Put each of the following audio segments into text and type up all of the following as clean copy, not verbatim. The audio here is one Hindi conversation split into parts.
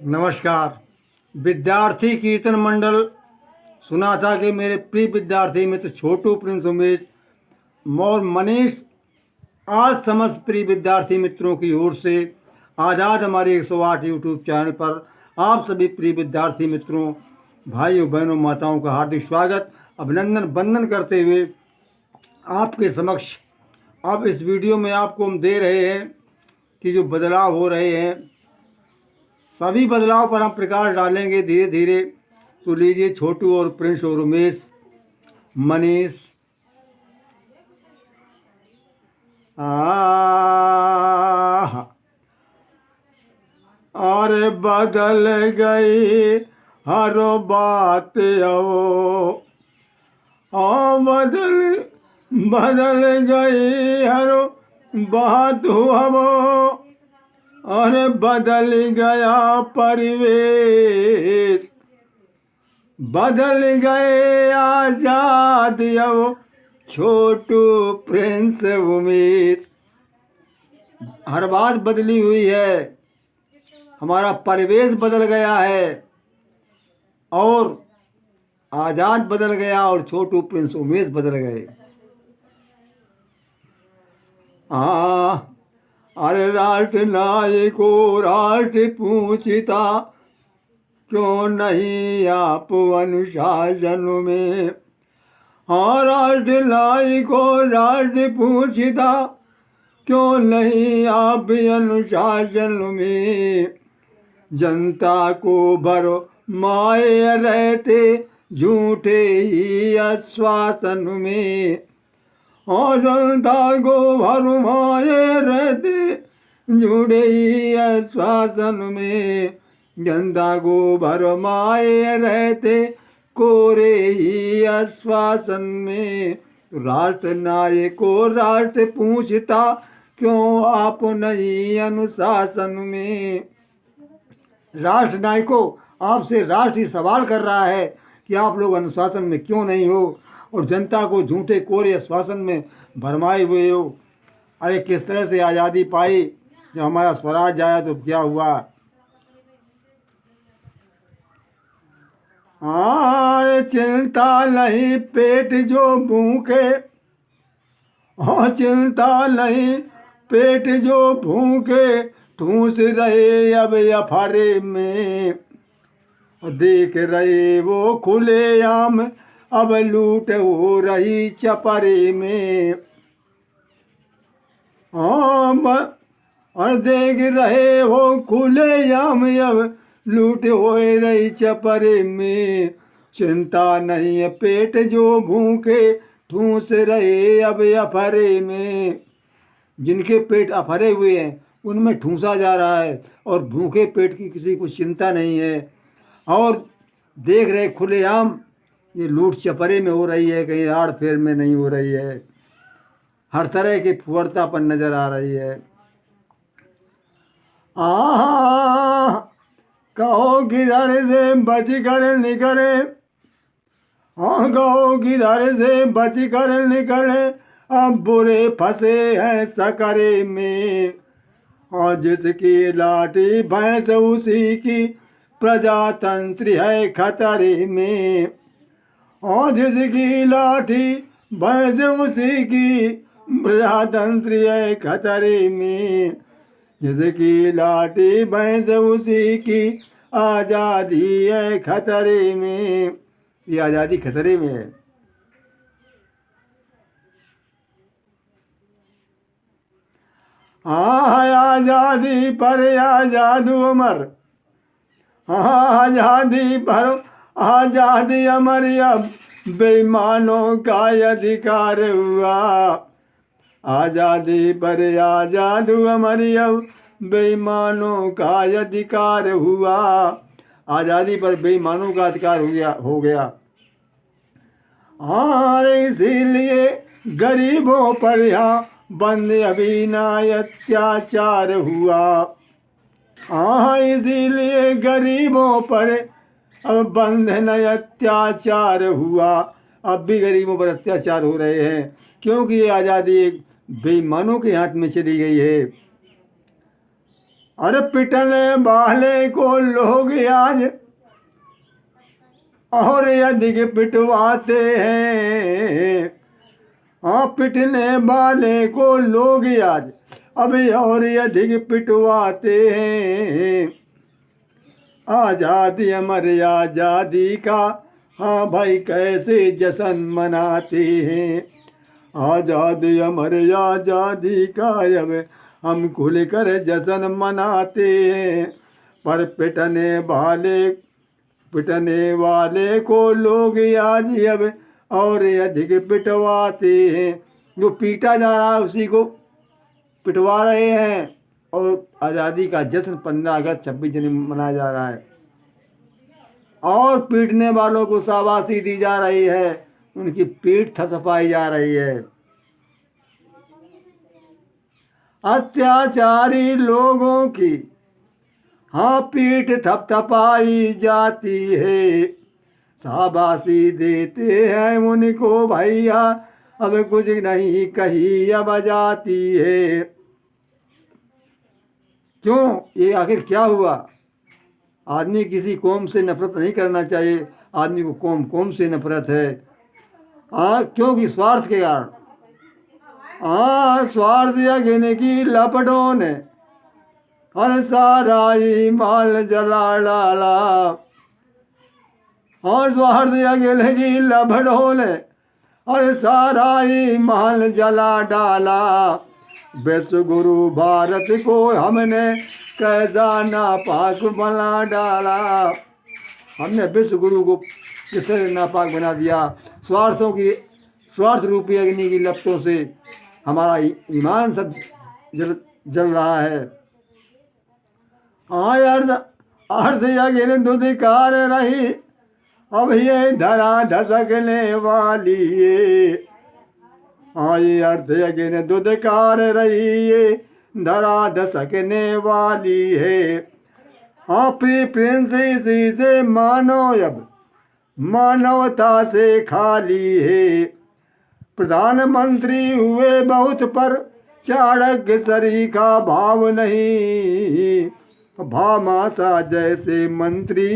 नमस्कार। विद्यार्थी कीर्तन मंडल सुना था कि मेरे प्रिय विद्यार्थी मित्र छोटू प्रिंस उमेश और मनीष आज समस्त प्रिय विद्यार्थी मित्रों की ओर से आज़ाद हमारे 108 यूट्यूब चैनल पर आप सभी प्रिय विद्यार्थी मित्रों, भाइयों बहनों, माताओं का हार्दिक स्वागत, अभिनंदन, वंदन करते हुए आपके समक्ष अब इस वीडियो में आपको हम दे रहे हैं कि जो बदलाव हो रहे हैं, सभी बदलाव पर हम प्रकाश डालेंगे धीरे धीरे। तो लीजिए, छोटू और प्रिंस और उमेश, मनीष। अरे बदल गई हर बात बदल बदल गई हर बात अरे बदल गया परिवेश, बदल गए आजाद अब छोटू प्रिंस उमेश। हर बात बदली हुई है, हमारा परिवेश बदल गया है और आजाद बदल गया और छोटू प्रिंस उमेश बदल गए। अरे राष्ट्र नायको राष्ट्र पूछता क्यों नहीं आप अनुशासन में। हाँ, राष्ट्र नायको राष्ट्र पूछता क्यों नहीं आप अनुशासन में। जनता को भरो माए रहते झूठे ही आश्वासन में। और जनता को भरो माए रहते झूठे ही आश्वासन में। जनता को भरो माए रहते कोरे ही आश्वासन में। राष्ट्र नायक को राष्ट्र पूछता क्यों आप नहीं अनुशासन में। राष्ट्र नायकों, आपसे राष्ट्र ही सवाल कर रहा है कि आप लोग अनुशासन में क्यों नहीं हो और जनता को झूठे कोरे आश्वासन में भरमाए हुए हो। अरे किस तरह से आज़ादी पाई, जब हमारा स्वराज आया तो क्या हुआ। अरे चिंता नहीं पेट जो भूखे, चिंता नहीं पेट जो भूखे ठूस रहे अब अफरे में। देख रहे वो खुलेआम अब लूट हो रही चपरे में। और देख रहे हो खुलेआम अब लूट हो रही चपरे में। चिंता नहीं है पेट जो भूखे ठूस रहे अब अफरे में। जिनके पेट अफरे हुए हैं उनमें ठूंसा जा रहा है और भूखे पेट की किसी को चिंता नहीं है। और देख रहे खुलेआम ये लूट चपरे में हो रही है, कहीं आड़ फेर में नहीं हो रही है। हर तरह की फुहरतापन नजर आ रही है। कहो किधर से बच कर निकले, कहो किधर से बच कर निकले अब बुरे फंसे हैं सकरे में। और जिसकी लाठी भैंस उसी की प्रजातंत्र है खतरे में। और जिसकी लाठी भैंस उसी की प्रजातंत्र है खतरे में। जिसकी लाठी भैंस उसी की आज़ादी है खतरे में। ये आज़ादी खतरे में है। आज़ादी पर आज़ाद अमर, आज़ादी पर आज़ादी अमर अब बेईमानों का अधिकार हुआ। आज़ादी पर आज़ाद अमर अब बेईमानों का अधिकार हुआ। आज़ादी पर बेईमानों का अधिकार हो गया। इसीलिए गरीबों पर यहाँ बंद अभी ना अत्याचार हुआ। इसीलिए गरीबों पर अब बंद न अत्याचार हुआ। अब भी गरीबों पर अत्याचार हो रहे हैं क्योंकि ये आज़ादी एक बेईमानों के हाथ में चली गई है। अरे पिटने वाले को लोग आज और अधिक पिटवाते हैं। हाँ, पिटने वाले को लोग आज अब और अधिक पिटवाते हैं। आज़ादी अमर आज़ादी का हाँ भाई कैसे जश्न मनाते हैं। आज़ादी अमर आज़ादी का अब हम खुल कर जश्न मनाते हैं। पर पिटने वाले को लोग आज अब और अधिक पिटवाते हैं। जो पीटा जा रहा है उसी को पिटवा रहे हैं। और आज़ादी का जश्न 15 अगस्त 26 जनवरी मनाया जा रहा है। और पीटने वालों को शाबाशी दी जा रही है, उनकी पीठ थपथपाई जा रही है। अत्याचारी लोगों की हाँ पीठ थपथपाई जाती है। शाबाशी देते हैं उनको भैया अब कुछ नहीं कही अब जाती है। क्यों, ये आखिर क्या हुआ? आदमी किसी कौम से नफरत नहीं करना चाहिए, आदमी को कौम से नफरत है। हाँ, क्योंकि स्वार्थ के कारण। हाँ, स्वार्थ यज्ञ की लपटों ने हर सारा ही माल जला डाला। और स्वार्थ यज्ञ की लपटों ने हर सारा ही माल जला डाला। विश्व गुरु भारत को हमने कैसा नापाक बना डाला। हमने विश्व गुरु को किस तरह नापाक बना दिया। स्वार्थ रूपी अग्नि की लपटों से हमारा ईमान सब जल रहा है। अर्ध यज्ञ दुधिकार रही अब ये धरा धसकने वाली है। हाँ, ये अर्थ यज्ञ दुधिकार रही ये धरा धसकने वाली है। हाँ, प्रिंस इसी से मानो अब मानवता से खाली है। प्रधानमंत्री हुए बहुत पर चाणक्य सरी का भाव नहीं। भामाशा जैसे मंत्री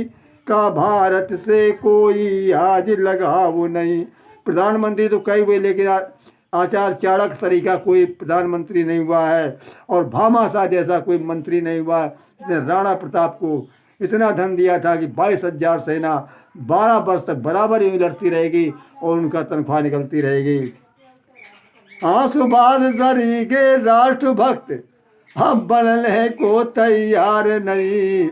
का भारत से कोई आज लगाव नहीं। प्रधानमंत्री तो कई हुए लेकिन आचार्य चाणक्य सरी का कोई प्रधानमंत्री नहीं हुआ है। और भामाशाह जैसा कोई मंत्री नहीं हुआ जिसने राणा प्रताप को इतना धन दिया था कि 22,000 सेना 12 वर्ष तक बराबर ही लड़ती रहेगी और उनका तनख्वाह निकलती रहेगी। हाँ, सुभाष सरी के राष्ट्रभक्त अब बनने को तैयार नहीं।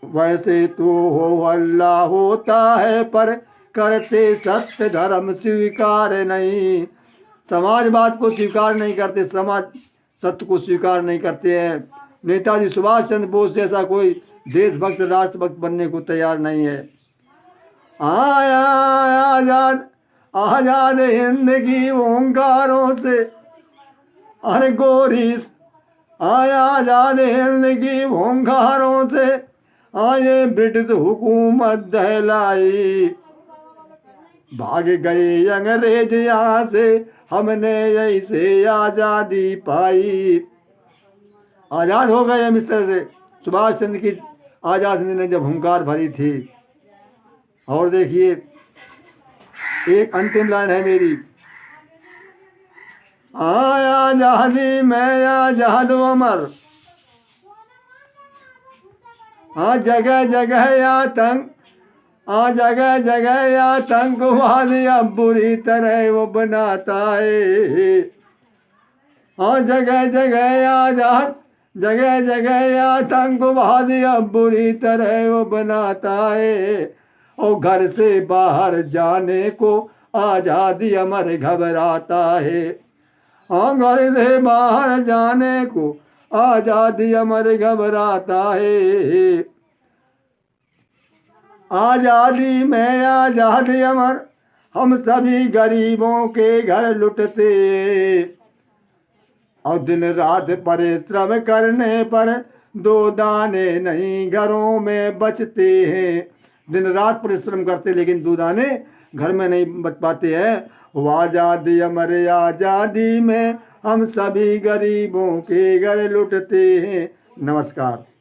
वैसे तो हो अल्लाह होता है पर करते सत्य धर्म स्वीकार नहीं। समाजवाद को स्वीकार नहीं करते, समाज सत्य को स्वीकार नहीं करते हैं। नेताजी सुभाष चंद्र बोस जैसा कोई देशभक्त राष्ट्रभक्त बनने को तैयार नहीं है। आजाद आजाद हिंद की ओंकारों से अरे गोरीस आजाद हिंद की ओंकारों से आए ब्रिटिश हुकूमत दहलाई। भाग गए अंग्रेज यहाँ से हमने ऐसे आज़ादी पाई। आज़ाद हो गए हम इस तरह से। सुभाष चंद्र की आज़ाद हिंद ने जब हुंकार भरी थी। और देखिए एक अंतिम लाइन है मेरी। आज़ादी में आज़ाद अमर। हाँ, जगह जगह आतंक जगह जगह आतंकवाद अब बुरी तरह वो बनाता है। हाँ, जगह जगह आजाद जगह जगह आतंकवाद अब बुरी तरह वो बनाता है। और घर से बाहर जाने को आज़ादी अमर घबराता है। हाँ, घर से बाहर जाने को आज़ादी अमर घबराता है। आज़ादी में आज़ाद अमर हम सभी गरीबों के घर लुटते। और दिन रात परिश्रम करने पर 2 दाने नहीं घरों में बचते हैं। दिन रात परिश्रम करते लेकिन 2 दाने घर में नहीं बच पाते हैं। वो आज़ादी हमारे आज़ादी में हम सभी गरीबों के घर लुटते हैं। नमस्कार।